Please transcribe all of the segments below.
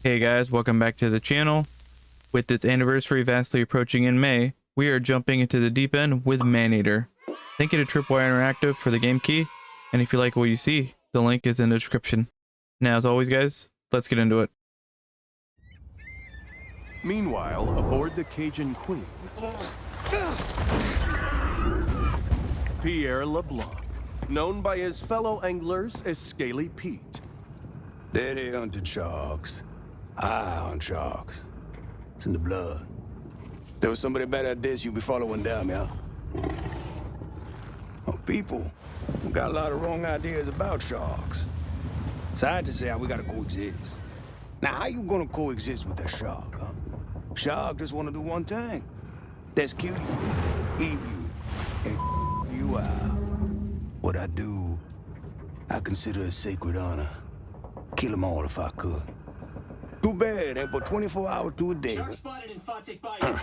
Hey guys, welcome back to the channel. With its anniversary vastly approaching in May, we are jumping into the deep end with Maneater. Thank you to Tripwire Interactive for the game key, and if you like what you see, the link is in the description. Now, as always guys, let's get into it. Meanwhile, aboard the Cajun Queen, Pierre LeBlanc, known by his fellow anglers as Scaly Pete. Daddy hunted sharks. I hunt sharks. It's in the blood. There was somebody better at this, you be following them, yeah? Oh, people got a lot of wrong ideas about sharks. Scientists say how we gotta coexist. Now, how you gonna coexist with that shark, huh? Shark just wanna do one thing. That's kill you, eat you, and you out. What I do, I consider a sacred honor. Kill them all if I could. Too bad, ain't but 24 hours to a day. Shark spotted in Fatik Bayou.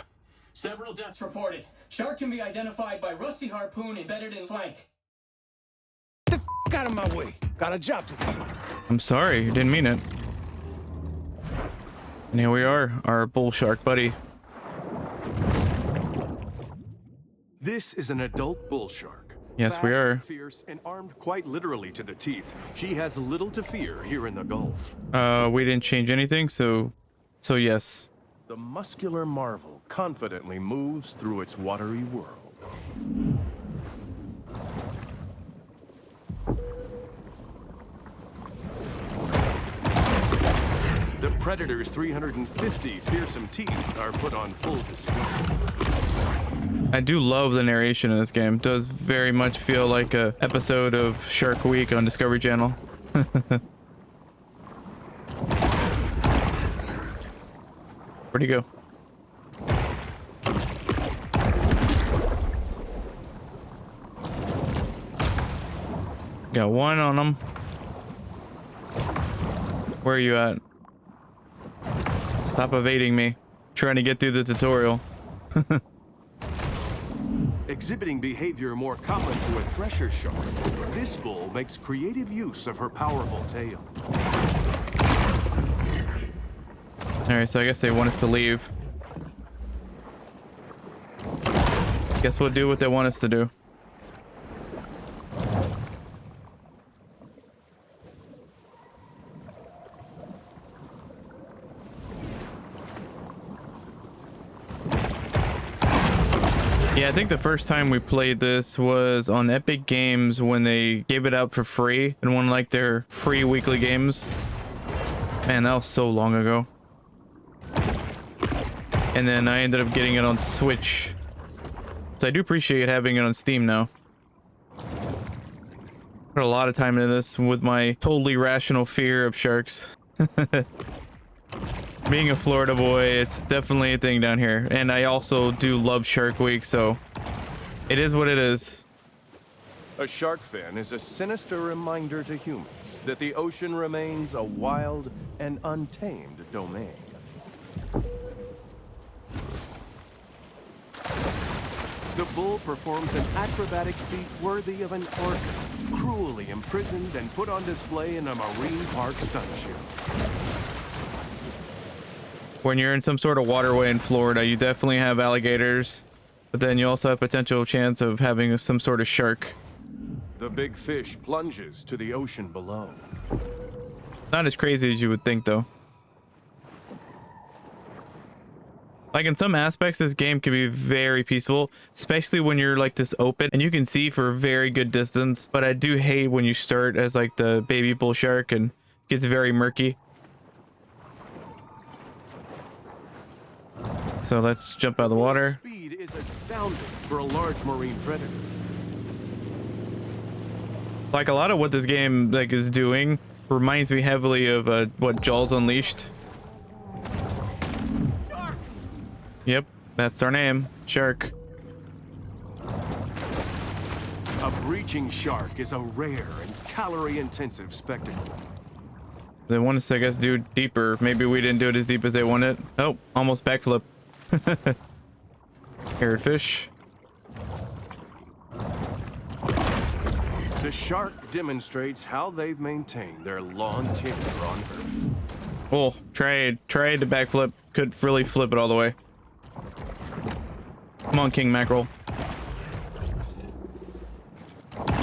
Several deaths reported. Shark can be identified by rusty harpoon embedded in flank. Get the out of my way. Got a job to do. I'm sorry, you didn't mean it. And here we are, our bull shark buddy. This is an adult bull shark. Yes, Fast, we are. Fierce and armed quite literally to the teeth. She has little to fear here in the Gulf. We didn't change anything, so yes. The muscular marvel confidently moves through its watery world. The Predator's 350 fearsome teeth are put on full display. I do love the narration in this game. It does very much feel like a episode of Shark Week on Discovery Channel. Where'd he go? Got one on him. Where are you at? Stop evading me. Trying to get through the tutorial. Exhibiting behavior more common to a thresher shark, this bull makes creative use of her powerful tail. Alright, so I guess they want us to leave. Guess we'll do what they want us to do. Yeah, I think the first time we played this was on Epic Games when they gave it out for free in one of like their free weekly games. Man, that was so long ago. And then I ended up getting it on Switch. So I do appreciate having it on Steam now. Put a lot of time into this with my totally rational fear of sharks. Being a Florida boy, it's definitely a thing down here. And I also do love Shark Week, so it is what it is. A shark fin is a sinister reminder to humans that the ocean remains a wild and untamed domain. The bull performs an acrobatic feat worthy of an orca, cruelly imprisoned and put on display in a marine park stunt show. When you're in some sort of waterway in Florida, you definitely have alligators, but then you also have potential chance of having some sort of shark. The big fish plunges to the ocean below. Not as crazy as you would think, though. Like in some aspects, this game can be very peaceful, especially when you're like this open and you can see for a very good distance. But I do hate when you start as like the baby bull shark and it gets very murky. So let's jump out of the water. Speed is astounding for a large marine predator. Like a lot of what this game like is doing reminds me heavily of what Jaws Unleashed. Shark! Yep, that's our name, Shark. A breaching shark is a rare and calorie-intensive spectacle. They want us to, I guess, do deeper. Maybe we didn't do it as deep as they wanted. Oh, almost backflip. Parrotfish. The shark demonstrates how they've maintained their long tenure on Earth. Oh, tried to backflip. Could really flip it all the way. Come on, King Mackerel.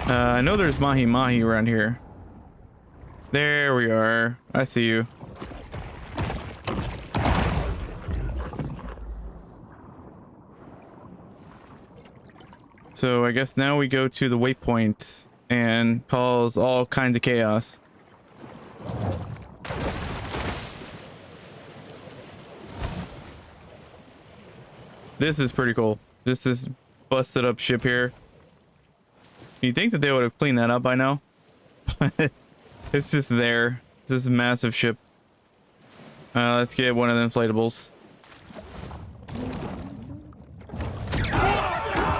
I know there's mahi mahi around here. There we are. I see you. So I guess now we go to the waypoint and cause all kinds of chaos. This is pretty cool. Just this busted up ship here. You'd think that they would have cleaned that up by now. But it's just there. It's this massive ship. Let's get one of the inflatables.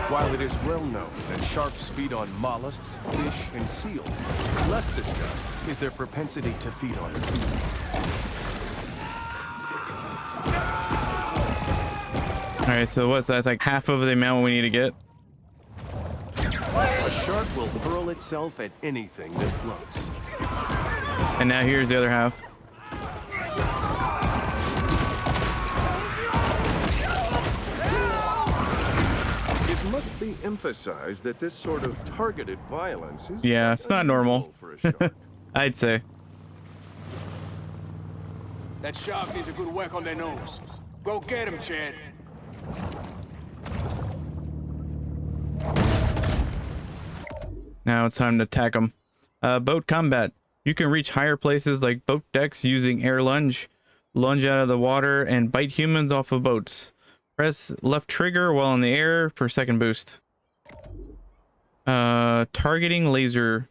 While it is well known that sharks feed on mollusks, fish, and seals, less discussed is their propensity to feed on food. Alright, so what's that? It's like half of the amount we need to get. A shark will hurl itself at anything that floats. And now here's the other half. It must be emphasized that this sort of targeted violence is It's not normal. for a shark. I'd say. That shark needs a good whack on their nose. Go get him, Chad. Now it's time to attack them. Boat combat. You can reach higher places like boat decks using air lunge. Lunge out of the water and bite humans off of boats. Press left trigger while in the air for second boost. Targeting laser.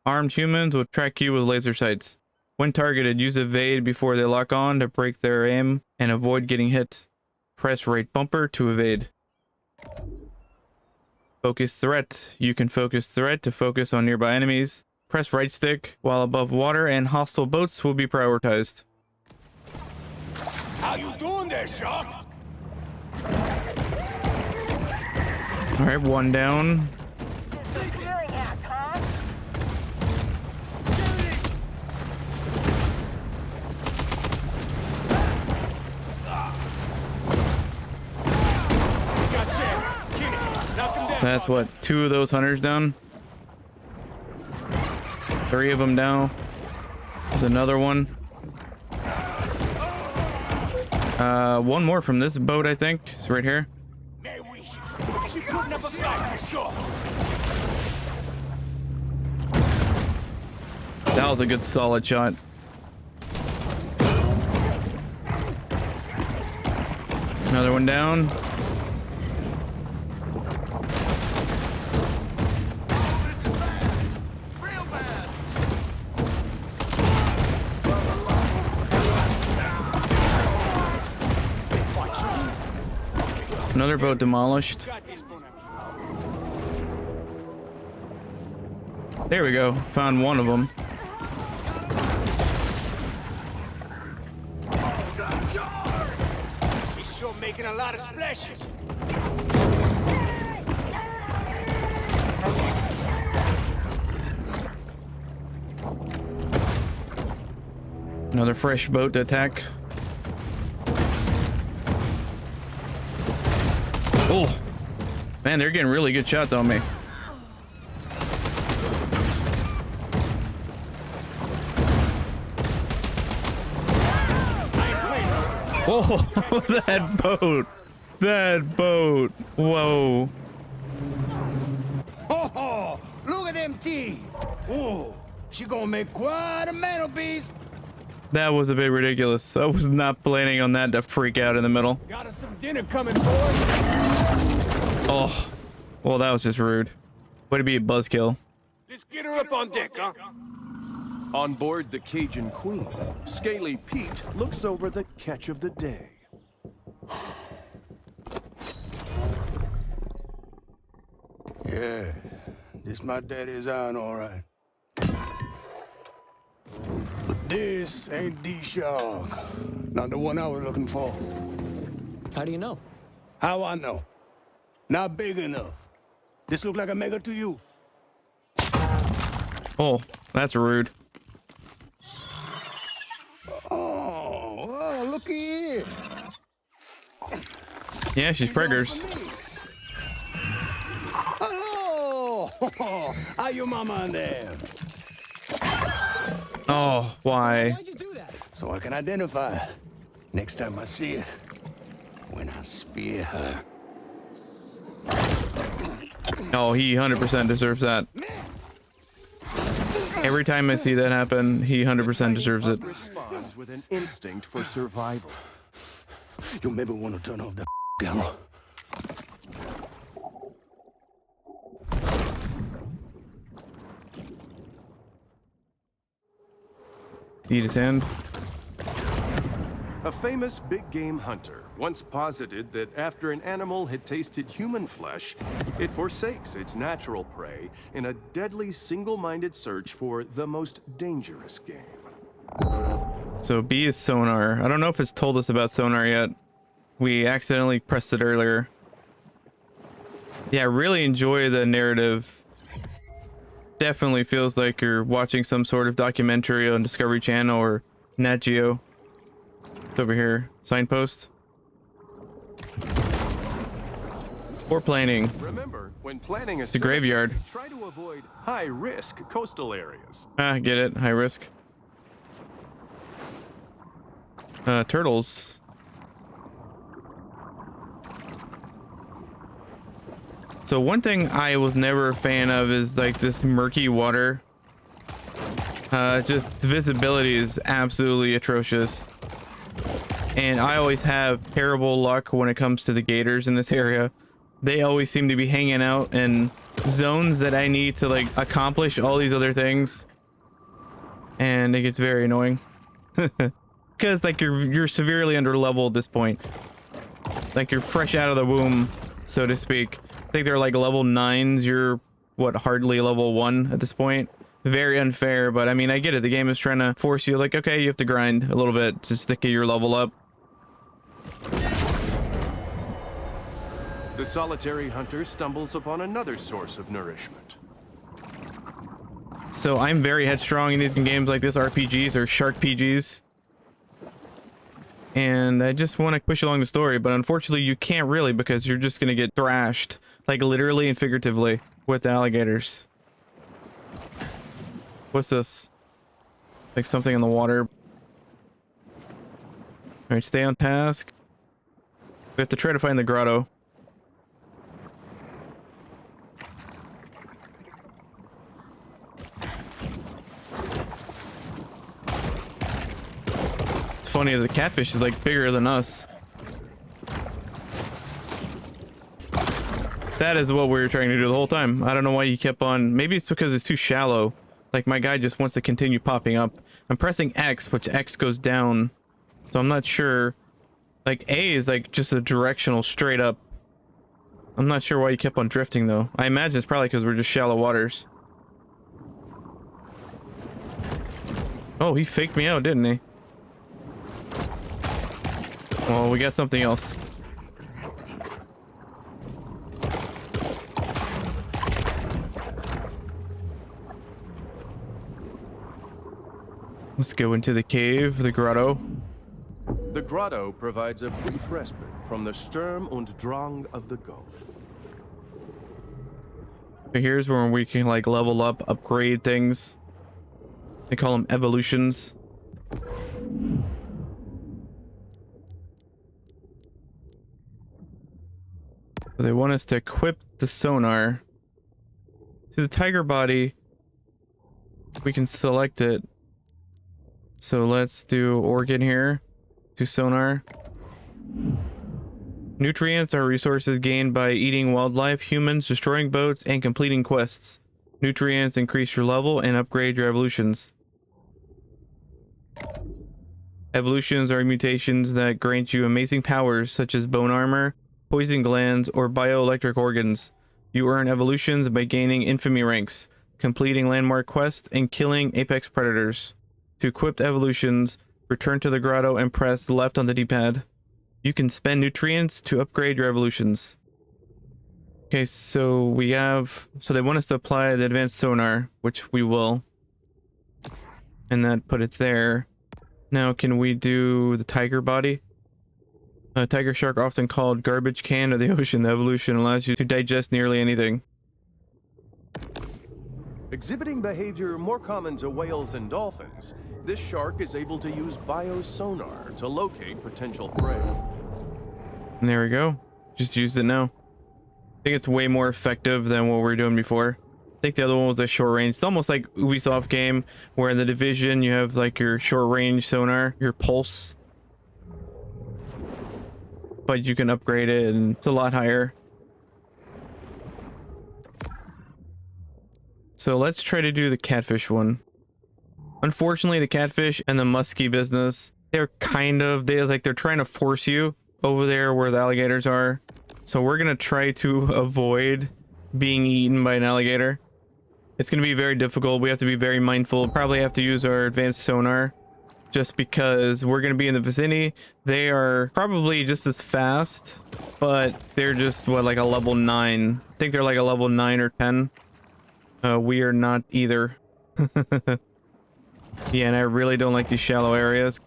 Armed humans will track you with laser sights. When targeted, use evade before they lock on to break their aim and avoid getting hit. Press right bumper to evade. Focus threat. You can focus threat to focus on nearby enemies. Press right stick while above water and hostile boats will be prioritized. How you doing there, shark? Alright, one down. That's what, 2 of those hunters down? 3 of them down. There's another one. One more from this boat, I think. It's right here. She putting up a fight for sure. That was a good solid shot. Another one down. Another boat demolished. There we go. Found one of them. He's sure making a lot of splashes. Another fresh boat to attack. Oh, man, they're getting really good shots on me. Oh, that boat. That boat. Whoa. Oh, look at them teeth. Oh, she gonna make quite a mantelpiece. That was a bit ridiculous. I was not planning on that to freak out in the middle. Got us some dinner coming, boys. Oh, well, that was just rude. Way to be a buzzkill. Let's get her up on deck, huh? On board the Cajun Queen, Scaly Pete looks over the catch of the day. Yeah, this my daddy's iron, all right. But this ain't the shark. Not the one I was looking for. How do you know? How I know? Not big enough. This look like a mega to you? Oh, that's rude. Oh, looky here. Yeah, she's preggers. Hello! How your mama and them? Oh, why? Why'd you do that? So I can identify her next time I see her. When I spear her. Oh, he 100% deserves that. Every time I see that happen, he 100% deserves it. Responds with an instinct for survival. You maybe want to turn off that camera. Eat his hand. A famous big game hunter once posited that after an animal had tasted human flesh, it forsakes its natural prey in a deadly single-minded search for the most dangerous game. So B is sonar. I don't know if it's told us about sonar yet. We accidentally pressed it earlier. Yeah, I really enjoy the narrative. Definitely feels like you're watching some sort of documentary on Discovery Channel or Nat Geo. It's over here. Signpost. Or planning. Remember, when planning a The graveyard. try to avoid high-risk coastal areas. Ah, get it. High risk. Turtles. So one thing I was never a fan of is like this murky water. Just visibility is absolutely atrocious. And I always have terrible luck when it comes to the gators in this area. They always seem to be hanging out in zones that I need to like accomplish all these other things. And it gets very annoying. Because like you're severely under level at this point. Like you're fresh out of the womb, so to speak. I think they're like level 9s. You're what, hardly level 1 at this point. Very unfair, but I mean, I get it. The game is trying to force you like, okay, you have to grind a little bit to stick your level up. The solitary hunter stumbles upon another source of nourishment. So I'm very headstrong in these games like this, RPGs or shark PGs. And I just want to push along the story, but unfortunately you can't really because you're just going to get thrashed, like literally and figuratively, with alligators. What's this? Like something in the water. All right, stay on task. We have to try to find the grotto. It's funny, the catfish is like bigger than us. That is what we were trying to do the whole time. I don't know why you kept on. Maybe it's because it's too shallow. Like my guy just wants to continue popping up. I'm pressing X, which X goes down. So I'm not sure. Like A is like just a directional straight up. I'm not sure why you kept on drifting though. I imagine it's probably because we're just shallow waters. Oh, he faked me out, didn't he? Well, we got something else. Let's go into the cave, the grotto. The grotto provides a brief respite from the Sturm und Drang of the Gulf. So here's where we can like level up, upgrade things. They call them evolutions. So they want us to equip the sonar. See the tiger body, we can select it. So let's do organ here. Do sonar. Nutrients are resources gained by eating wildlife, humans, destroying boats, and completing quests. Nutrients increase your level and upgrade your evolutions. Evolutions are mutations that grant you amazing powers such as bone armor, poison glands, or bioelectric organs. You earn evolutions by gaining infamy ranks, completing landmark quests, and killing apex predators. To equip evolutions, return to the grotto and press left on the D-pad. You can spend nutrients to upgrade your evolutions. Okay, so we have... So they want us to apply the advanced sonar, which we will. And that put it there. Now, can we do the tiger body? Tiger shark, often called garbage can of the ocean. The evolution allows you to digest nearly anything. Exhibiting behavior more common to whales and dolphins, this shark is able to use biosonar to locate potential prey. And there we go. Just used it now. I think it's way more effective than what we were doing before. I think the other one was a short range. It's almost like Ubisoft game where in the Division you have like your short range sonar, your pulse. But you can upgrade it and it's a lot higher. So let's try to do the catfish one. Unfortunately, the catfish and the muskie business, they're trying to force you over there where the alligators are. So we're going to try to avoid being eaten by an alligator. It's going to be very difficult. We have to be very mindful. Probably have to use our advanced sonar just because we're going to be in the vicinity. They are probably just as fast, but they're just what, like a level 9. I think they're like a level 9 or 10. We are not either. Yeah, and I really don't like these shallow areas.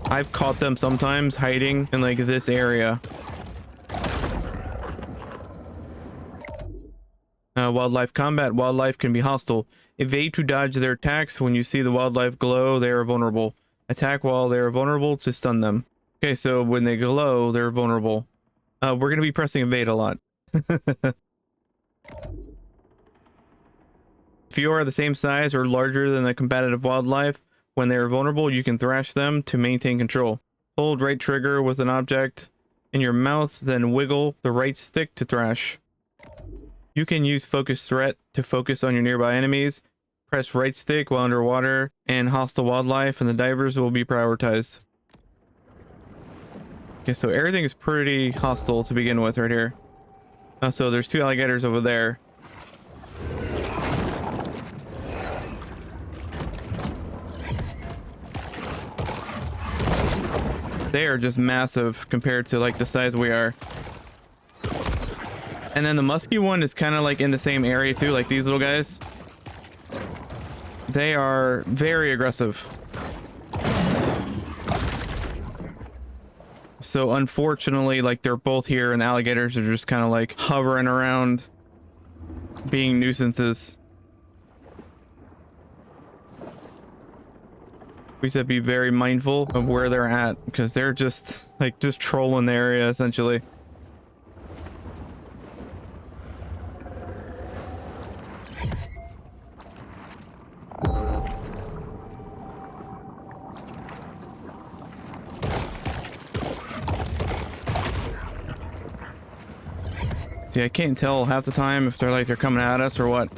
I've caught them sometimes hiding in like this area. Wildlife combat. Wildlife can be hostile. Evade to dodge their attacks. When you see the wildlife glow, they are vulnerable. Attack while they are vulnerable to stun them. Okay, so when they glow, they're vulnerable. We're going to be pressing evade a lot. If you are the same size or larger than the competitive wildlife, when they are vulnerable, you can thrash them to maintain control. Hold right trigger with an object in your mouth, then wiggle the right stick to thrash. You can use focus threat to focus on your nearby enemies. Press right stick while underwater and hostile wildlife, and the divers will be prioritized. Okay, so everything is pretty hostile to begin with right here. So there's 2 alligators over there. They are just massive compared to like the size we are. And then the musky one is kind of like in the same area too, like these little guys. They are very aggressive. So unfortunately, like they're both here and the alligators are just kind of like hovering around being nuisances. We should be very mindful of where they're at because they're just trolling the area essentially. See, I can't tell half the time if they're coming at us or what.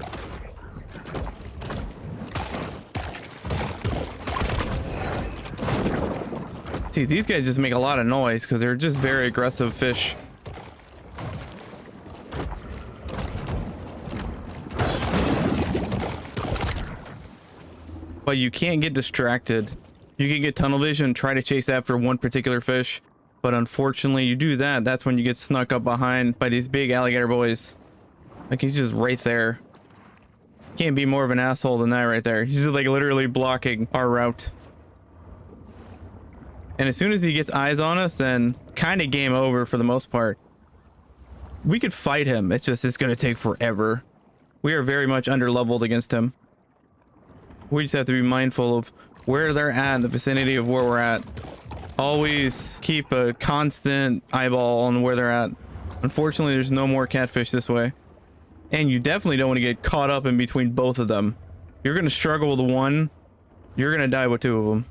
See, these guys just make a lot of noise because they're just very aggressive fish. But you can't get distracted. You can get tunnel vision and try to chase after one particular fish. But unfortunately, you do that, that's when you get snuck up behind by these big alligator boys. Like, he's just right there. Can't be more of an asshole than that right there. He's just like literally blocking our route. And as soon as he gets eyes on us, then kind of game over for the most part. We could fight him. It's going to take forever. We are very much under leveled against him. We just have to be mindful of where they're at in the vicinity of where we're at. Always keep a constant eyeball on where they're at. Unfortunately, there's no more catfish this way. And you definitely don't want to get caught up in between both of them. You're going to struggle with one. You're going to die with 2 of them.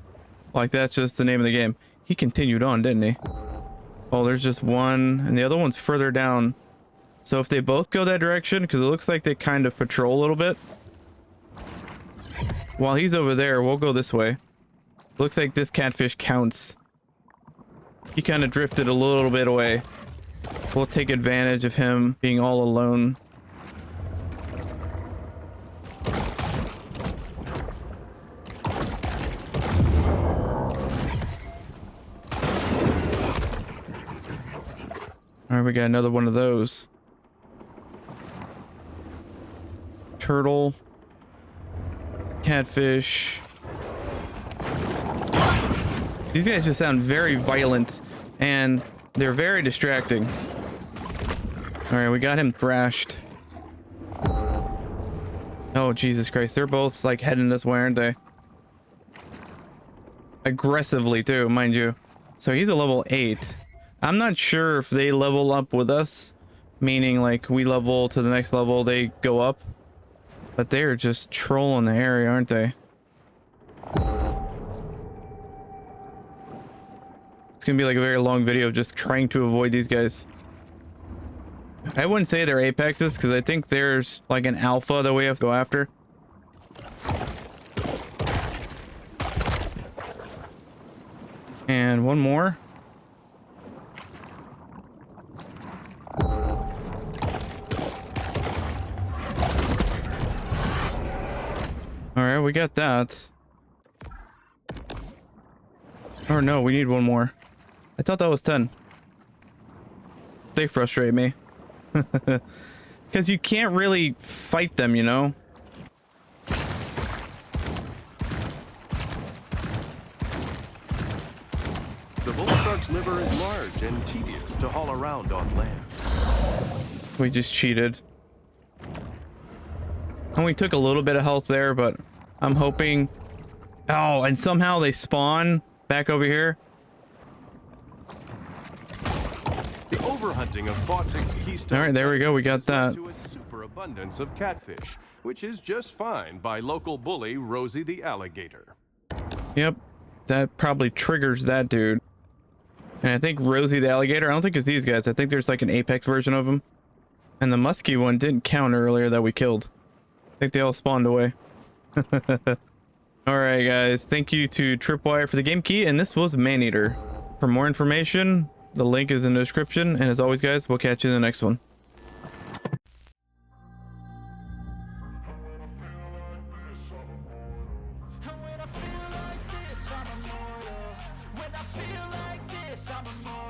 Like, that's just the name of the game. He continued on, didn't he? Oh, there's just one, and the other one's further down. So if they both go that direction, because it looks like they kind of patrol a little bit. While he's over there, we'll go this way. Looks like this catfish counts. He kind of drifted a little bit away. We'll take advantage of him being all alone. All right, we got another one of those. Turtle. Catfish. These guys just sound very violent and they're very distracting. All right, we got him thrashed. Oh, Jesus Christ. They're both like heading this way, aren't they? Aggressively too, mind you. So he's a level 8. I'm not sure if they level up with us, meaning like we level to the next level, they go up. But they're just trolling the area, aren't they? It's gonna be like a very long video of just trying to avoid these guys. I wouldn't say they're apexes because I think there's like an alpha that we have to go after. And one more. All right, we got that. Or no, we need one more. I thought that was 10. They frustrate me. Because you can't really fight them, you know? The bull shark's liver is large and tedious to haul around on land. We just cheated. And we took a little bit of health there, but I'm hoping... Oh, and somehow they spawn back over here. The overhunting of Fawtick's keystone. All right, there we go. We got that. To a superabundance of catfish, which is just fine by local bully Rosie the alligator. Yep, that probably triggers that dude. And I think Rosie the alligator, I don't think it's these guys. I think there's like an apex version of him. And the musky one didn't count earlier that we killed. I think they all spawned away. All right, guys. Thank you to Tripwire for the game key. And this was Maneater. For more information, the link is in the description. And as always, guys, we'll catch you in the next one. When I feel like this, I'm immortal.